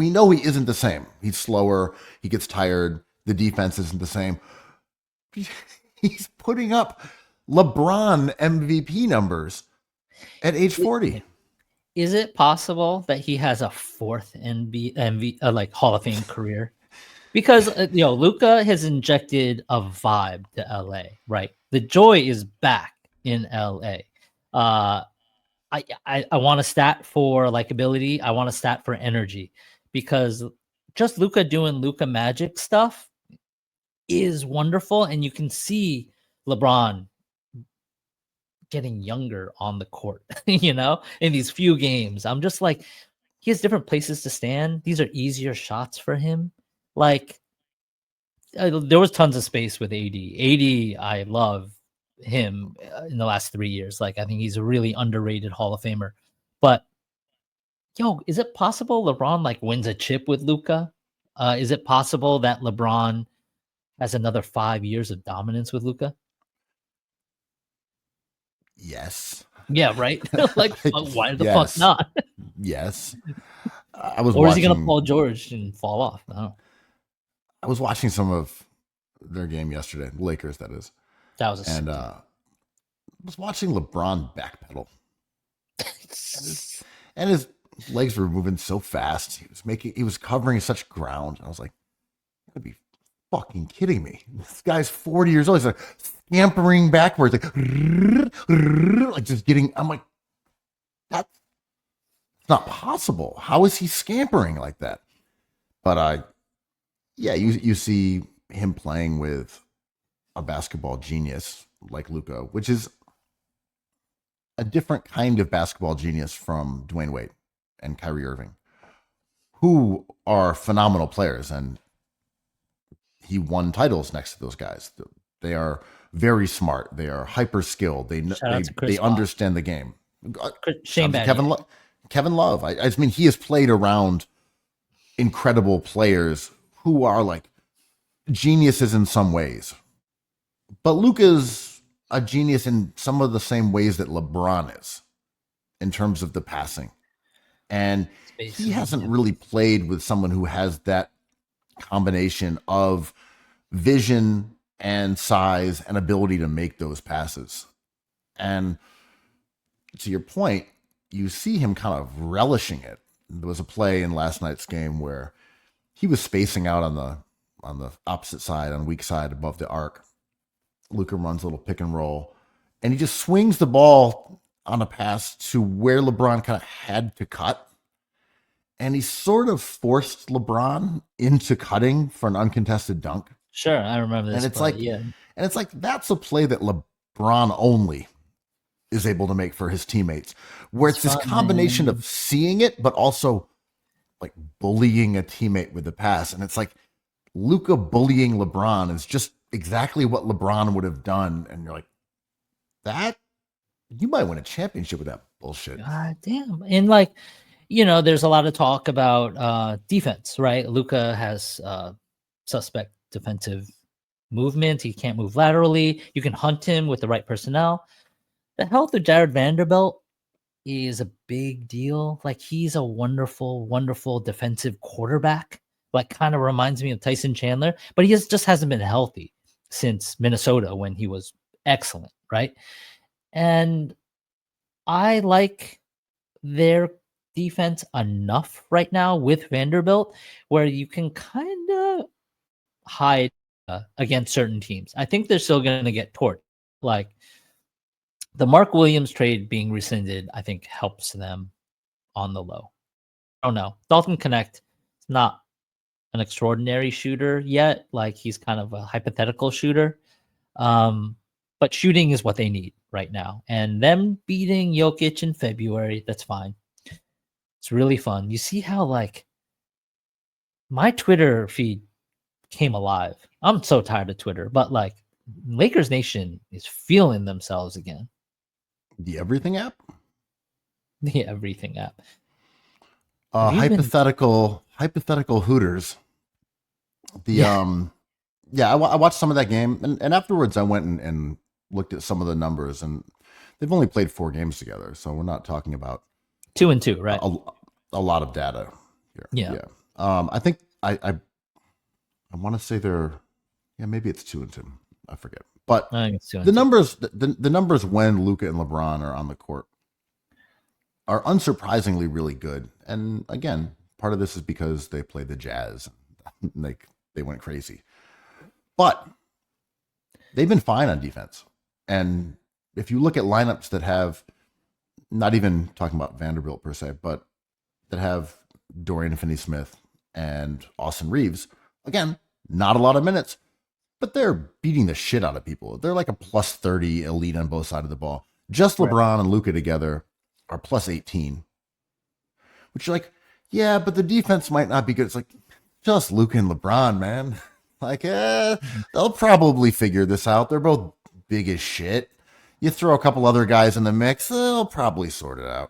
we know he isn't the same. He's slower. He gets tired. The defense isn't the same. He's putting up LeBron MVP numbers at age 40. Is it possible that he has a fourth like Hall of Fame career? Because Luka has injected a vibe to LA, right? The joy is back in LA. I want a stat for likability. I want a stat for energy, because just Luka doing Luka magic stuff is wonderful, and you can see LeBron getting younger on the court, in these few games. I'm just like, he has different places to stand. These are easier shots for him. Like, there was tons of space with AD. AD, I love him in the last 3 years. Like, I think he's a really underrated Hall of Famer. But, is it possible LeBron wins a chip with Luka? Is it possible that LeBron has another 5 years of dominance with Luka? Yes. Yeah, right. Why the fuck not? Yes. Or is he gonna Paul George and fall off? I don't know. I was watching some of their game yesterday, the Lakers, that is. That was I was watching LeBron backpedal, and his legs were moving so fast. He was covering such ground. I was like, "You gotta be fucking kidding me! This guy's 40 years old. He's like scampering backwards, like just getting." I'm like, that's not possible. How is he scampering like that? But you see him playing with a basketball genius like Luka, which is a different kind of basketball genius from Dwayne Wade and Kyrie Irving, who are phenomenal players, and he won titles next to those guys. They are very smart. They are hyper skilled. They understand the game. Kevin Love. I mean, he has played around incredible players who are like geniuses in some ways. But Luka's a genius in some of the same ways that LeBron is in terms of the passing. And he hasn't really played with someone who has that combination of vision and size and ability to make those passes. And to your point, you see him kind of relishing it. There was a play in last night's game where he was spacing out on the opposite side, on the weak side above the arc. Luka runs a little pick and roll, and he just swings the ball on a pass to where LeBron kind of had to cut. And he sort of forced LeBron into cutting for an uncontested dunk. Sure, I remember this. And it's like that's a play that LeBron only is able to make for his teammates, where it's this combination of seeing it, but also like bullying a teammate with the pass. And it's like Luka bullying LeBron is just exactly what LeBron would have done. And you're like, that you might win a championship with that bullshit. God damn. And there's a lot of talk about defense, right? Luka has suspect defensive movement. He can't move laterally. You can hunt him with the right personnel. The health of Jared Vanderbilt is a big deal. Like, he's a wonderful, wonderful defensive quarterback. Kind of reminds me of Tyson Chandler, but he just hasn't been healthy since Minnesota when he was excellent, right? And I like their defense enough right now with Vanderbilt where you can kind of hide against certain teams. I think they're still going to get torched. Like, the Mark Williams trade being rescinded, I think, helps them on the low. I don't know. Dalton Connect is not an extraordinary shooter yet. Like, he's kind of a hypothetical shooter. But shooting is what they need right now. And them beating Jokic in February, that's fine. It's really fun. You see how, my Twitter feed came alive. I'm so tired of Twitter, but Lakers Nation is feeling themselves again. The Everything app? The Everything app. Hypothetical Hooters. I watched some of that game, and afterwards I went and looked at some of the numbers, and they've only played 4 games together, so we're not talking about 2-2, right? A lot of data here. Yeah. I think I want to say they're, yeah, maybe it's 2-2. I forget. But I think it's 2 and the 2. numbers, the numbers when Luka and LeBron are on the court are unsurprisingly really good. And again, part of this is because they played the Jazz, like they went crazy. But they've been fine on defense. And if you look at lineups that have, not even talking about Vanderbilt per se, but that have Dorian Finney-Smith and Austin Reeves, again, not a lot of minutes, but they're beating the shit out of people. They're like a plus 30 elite on both sides of the ball. Just LeBron and Luka together are plus 18, which you're like, yeah, but the defense might not be good. It's like, just Luka and LeBron, man. Like, they'll probably figure this out. They're both big as shit. You throw a couple other guys in the mix, they'll probably sort it out.